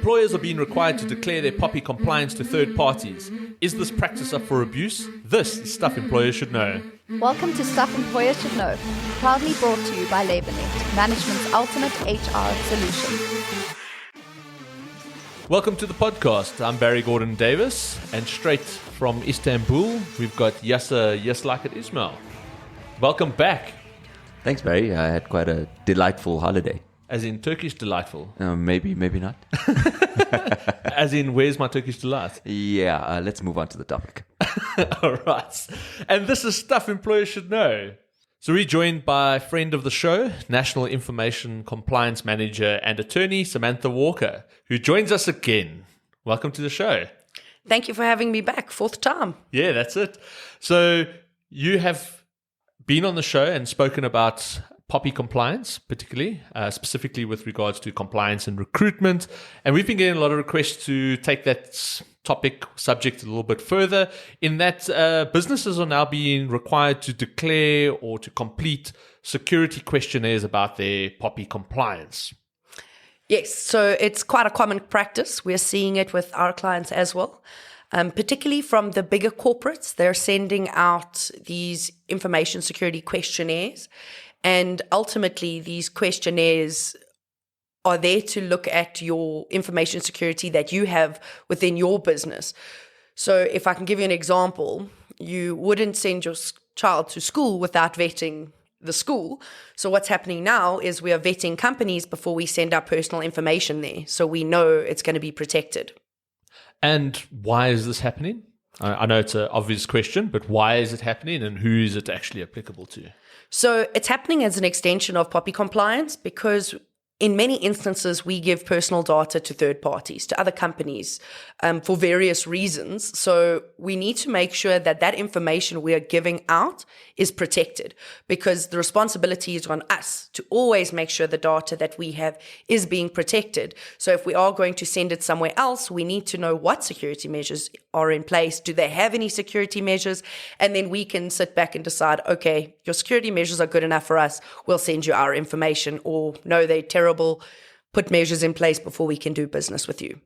Employers are being required to declare their POPI compliance to third parties. Is this practice up for abuse? This is stuff employers should know. Welcome to Stuff Employers Should Know, proudly brought to you by LabourNet, management's ultimate HR solution. Welcome to the podcast. I'm Barry Gordon Davis, and straight from Istanbul, we've got Yasser Yaslakat Ismail. Welcome back. Thanks, Barry. I had quite a delightful holiday. As in Turkish delightful? Maybe not. As in, where's my Turkish delight? Yeah, let's move on to the topic. All right. And this is Stuff Employers Should Know. So we're joined by friend of the show, National Information Compliance Manager and Attorney, Samantha Walker, who joins us again. Welcome to the show. Thank you for having me back. Fourth time. Yeah, that's it. So you have been on the show and spoken about POPI compliance, particularly, specifically with regards to compliance and recruitment. And we've been getting a lot of requests to take that subject a little bit further, in that businesses are now being required to declare or to complete security questionnaires about their POPI compliance. Yes, so it's quite a common practice. We're seeing it with our clients as well. Particularly from the bigger corporates, they're sending out these information security questionnaires. And ultimately, these questionnaires are there to look at your information security that you have within your business. So if I can give you an example, you wouldn't send your child to school without vetting the school. So what's happening now is we are vetting companies before we send our personal information there. So we know it's going to be protected. And why is this happening? I know it's an obvious question, but why is it happening and who is it actually applicable to? So it's happening as an extension of POPI compliance because in many instances, we give personal data to third parties, to other companies, for various reasons. So we need to make sure that that information we are giving out is protected, because the responsibility is on us to always make sure the data that we have is being protected. So if we are going to send it somewhere else, we need to know what security measures are in place. Do they have any security measures? And then we can sit back and decide, okay, your security measures are good enough for us. We'll send you our information, or no, they're terrible. Put measures in place before we can do business with you.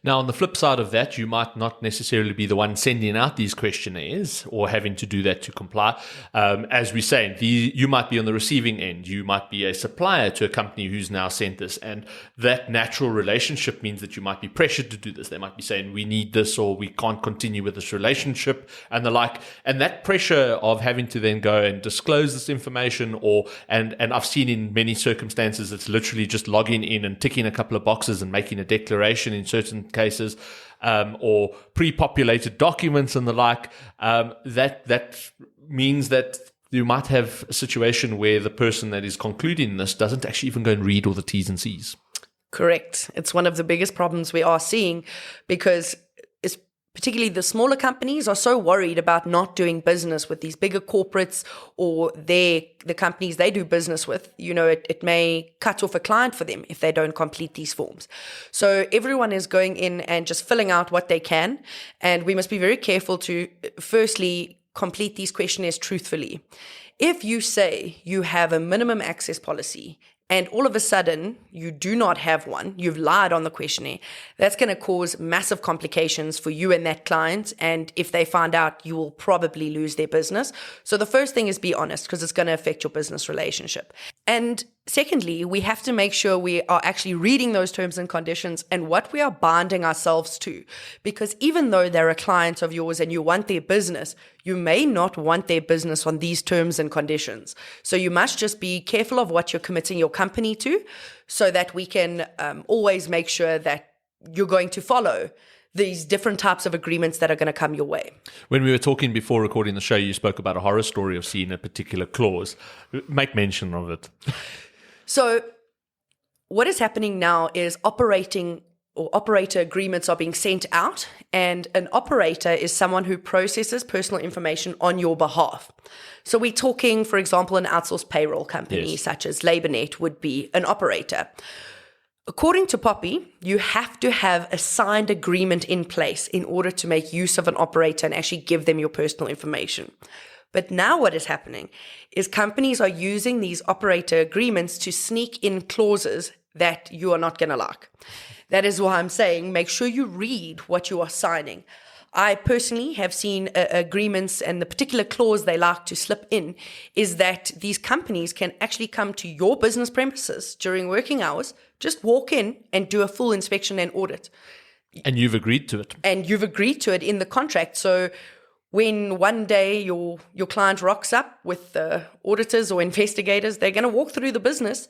Now, on the flip side of that, you might not necessarily be the one sending out these questionnaires or having to do that to comply. As we're saying, you might be on the receiving end. You might be a supplier to a company who's now sent this. And that natural relationship means that you might be pressured to do this. They might be saying, we need this, or we can't continue with this relationship and the like. And that pressure of having to then go and disclose this information, and I've seen in many circumstances, it's literally just logging in and ticking a couple of boxes and making a declaration in certain cases, or pre-populated documents and the like, that means that you might have a situation where the person that is concluding this doesn't actually even go and read all the T's and C's. Correct. It's one of the biggest problems we are seeing, because particularly the smaller companies are so worried about not doing business with these bigger corporates or the companies they do business with. You know, it may cut off a client for them if they don't complete these forms. So everyone is going in and just filling out what they can. And we must be very careful to firstly complete these questionnaires truthfully. If you say you have a minimum access policy and all of a sudden you do not have one, you've lied on the questionnaire, that's going to cause massive complications for you and that client. And if they find out, you will probably lose their business. So the first thing is be honest, because it's going to affect your business relationship. And secondly, we have to make sure we are actually reading those terms and conditions and what we are binding ourselves to. Because even though they're a client of yours and you want their business, you may not want their business on these terms and conditions. So you must just be careful of what you're committing your company to, so that we can always make sure that you're going to follow these different types of agreements that are going to come your way. When we were talking before recording the show, you spoke about a horror story of seeing a particular clause. Make mention of it. So what is happening now is operator agreements are being sent out, and an operator is someone who processes personal information on your behalf. So we're talking, for example, an outsourced payroll company, yes, such as LabourNet would be an operator. According to POPI, you have to have a signed agreement in place in order to make use of an operator and actually give them your personal information. But now what is happening is companies are using these operator agreements to sneak in clauses that you are not going to like. That is why I'm saying make sure you read what you are signing. I personally have seen agreements, and the particular clause they like to slip in is that these companies can actually come to your business premises during working hours, just walk in and do a full inspection and audit. And you've agreed to it. And you've agreed to it in the contract. So when one day your client rocks up with auditors or investigators, they're going to walk through the business,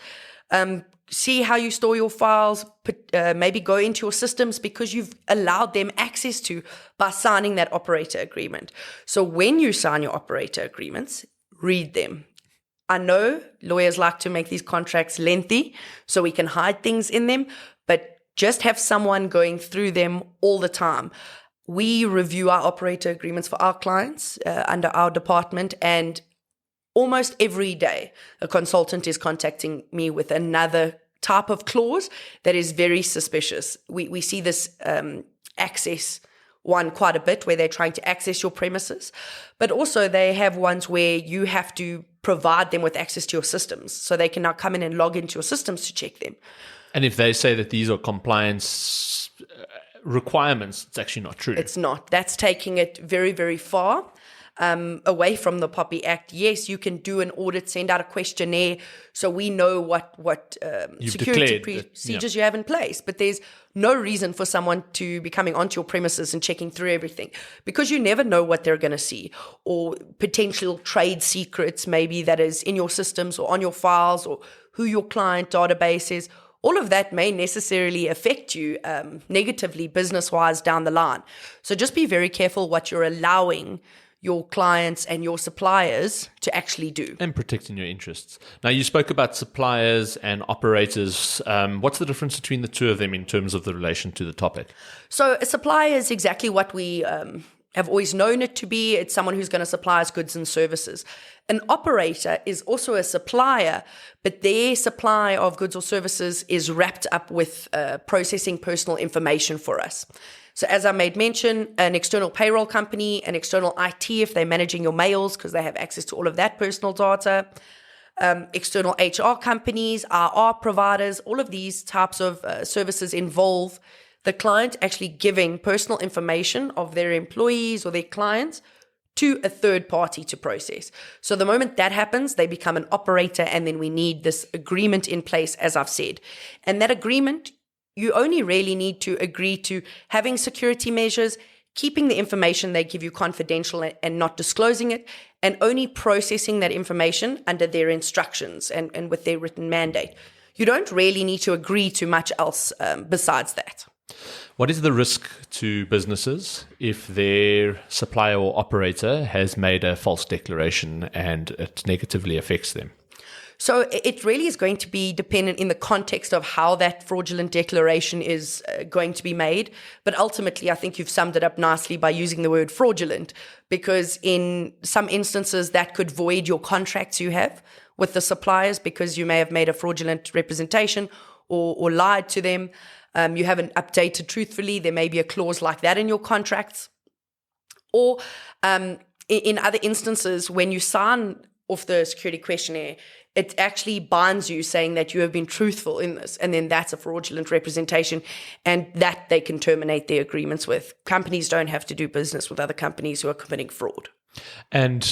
see how you store your files, maybe go into your systems because you've allowed them access to by signing that operator agreement. So when you sign your operator agreements, read them. I know lawyers like to make these contracts lengthy so we can hide things in them, but just have someone going through them all the time. We review our operator agreements for our clients under our department, and almost every day, a consultant is contacting me with another type of clause that is very suspicious. We see this access one quite a bit, where they're trying to access your premises, but also they have ones where you have to provide them with access to your systems, so they can now come in and log into your systems to check them. And if they say that these are compliance requirements, it's actually not true. It's not. That's taking it very, very far. Away from the POPI Act. Yes, you can do an audit, send out a questionnaire so we know what security procedures you have in place. But there's no reason for someone to be coming onto your premises and checking through everything, because you never know what they're going to see, or potential trade secrets maybe that is in your systems or on your files, or who your client database is. All of that may necessarily affect you negatively business-wise down the line. So just be very careful what you're allowing your clients and your suppliers to actually do. And protecting your interests. Now, you spoke about suppliers and operators. What's the difference between the two of them in terms of the relation to the topic? So a supplier is exactly what we have always known it to be. It's someone who's going to supply us goods and services. An operator is also a supplier, but their supply of goods or services is wrapped up with processing personal information for us. So as I made mention, an external payroll company, an external IT if they're managing your mails because they have access to all of that personal data, external HR companies, RR providers, all of these types of services involve the client actually giving personal information of their employees or their clients to a third party to process. So the moment that happens, they become an operator, and then we need this agreement in place, as I've said. And that agreement, you only really need to agree to having security measures, keeping the information they give you confidential and not disclosing it, and only processing that information under their instructions and with their written mandate. You don't really need to agree to much else besides that. What is the risk to businesses if their supplier or operator has made a false declaration and it negatively affects them? So it really is going to be dependent in the context of how that fraudulent declaration is going to be made. But ultimately, I think you've summed it up nicely by using the word fraudulent, because in some instances that could void your contracts you have with the suppliers because you may have made a fraudulent representation or lied to them. You haven't updated truthfully. There may be a clause like that in your contracts. Or in other instances, when you sign off the security questionnaire, it actually binds you saying that you have been truthful in this, and then that's a fraudulent representation, and that they can terminate their agreements with. Companies don't have to do business with other companies who are committing fraud. And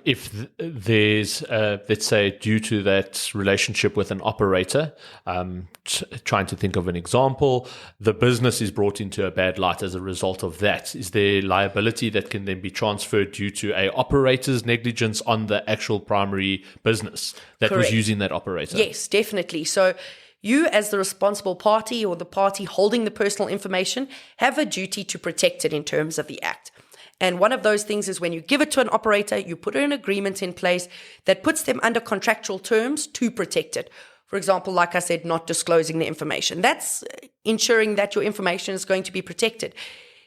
if there's, let's say, due to that relationship with an operator, trying to think of an example, the business is brought into a bad light as a result of that, is there liability that can then be transferred due to a operator's negligence on the actual primary business that Correct. was using that operator? Yes, definitely. So you, as the responsible party or the party holding the personal information, have a duty to protect it in terms of the Act. And one of those things is when you give it to an operator, you put an agreement in place that puts them under contractual terms to protect it. For example, like I said, not disclosing the information. That's ensuring that your information is going to be protected.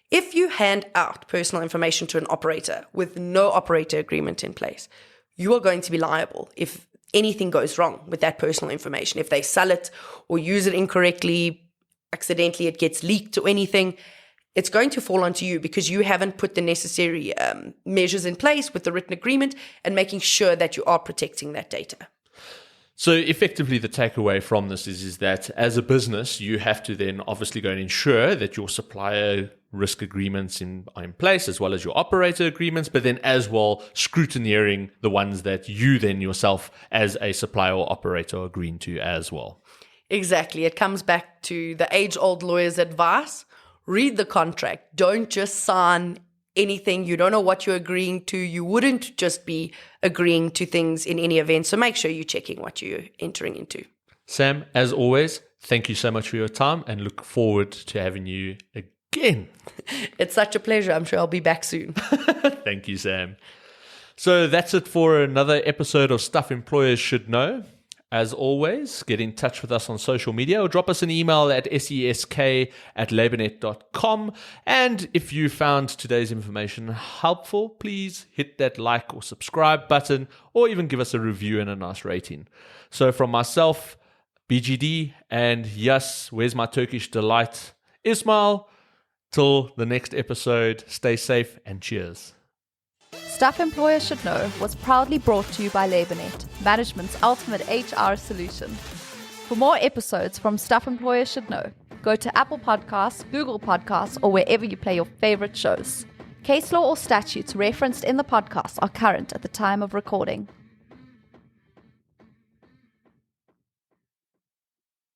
If you hand out personal information to an operator with no operator agreement in place, you are going to be liable if anything goes wrong with that personal information. If they sell it or use it incorrectly, accidentally it gets leaked or anything, it's going to fall onto you because you haven't put the necessary measures in place with the written agreement and making sure that you are protecting that data. So effectively, the takeaway from this is that as a business, you have to then obviously go and ensure that your supplier risk agreements are in place, as well as your operator agreements, but then as well scrutineering the ones that you then yourself as a supplier or operator are agreeing to as well. Exactly. It comes back to the age-old lawyer's advice. Read the contract. Don't just sign anything. You don't know what you're agreeing to. You wouldn't just be agreeing to things in any event. So make sure you're checking what you're entering into. Sam, as always, thank you so much for your time and look forward to having you again. It's such a pleasure. I'm sure I'll be back soon. Thank you, Sam. So that's it for another episode of Stuff Employers Should Know. As always, get in touch with us on social media or drop us an email at sesk@labournet.com. And if you found today's information helpful, please hit that like or subscribe button or even give us a review and a nice rating. So from myself, BGD, and yes, where's my Turkish delight, Ismail, till the next episode, stay safe and cheers. Stuff Employers Should Know was proudly brought to you by LabourNet, management's ultimate HR solution. For more episodes from Stuff Employers Should Know, go to Apple Podcasts, Google Podcasts, or wherever you play your favorite shows. Case law or statutes referenced in the podcast are current at the time of recording.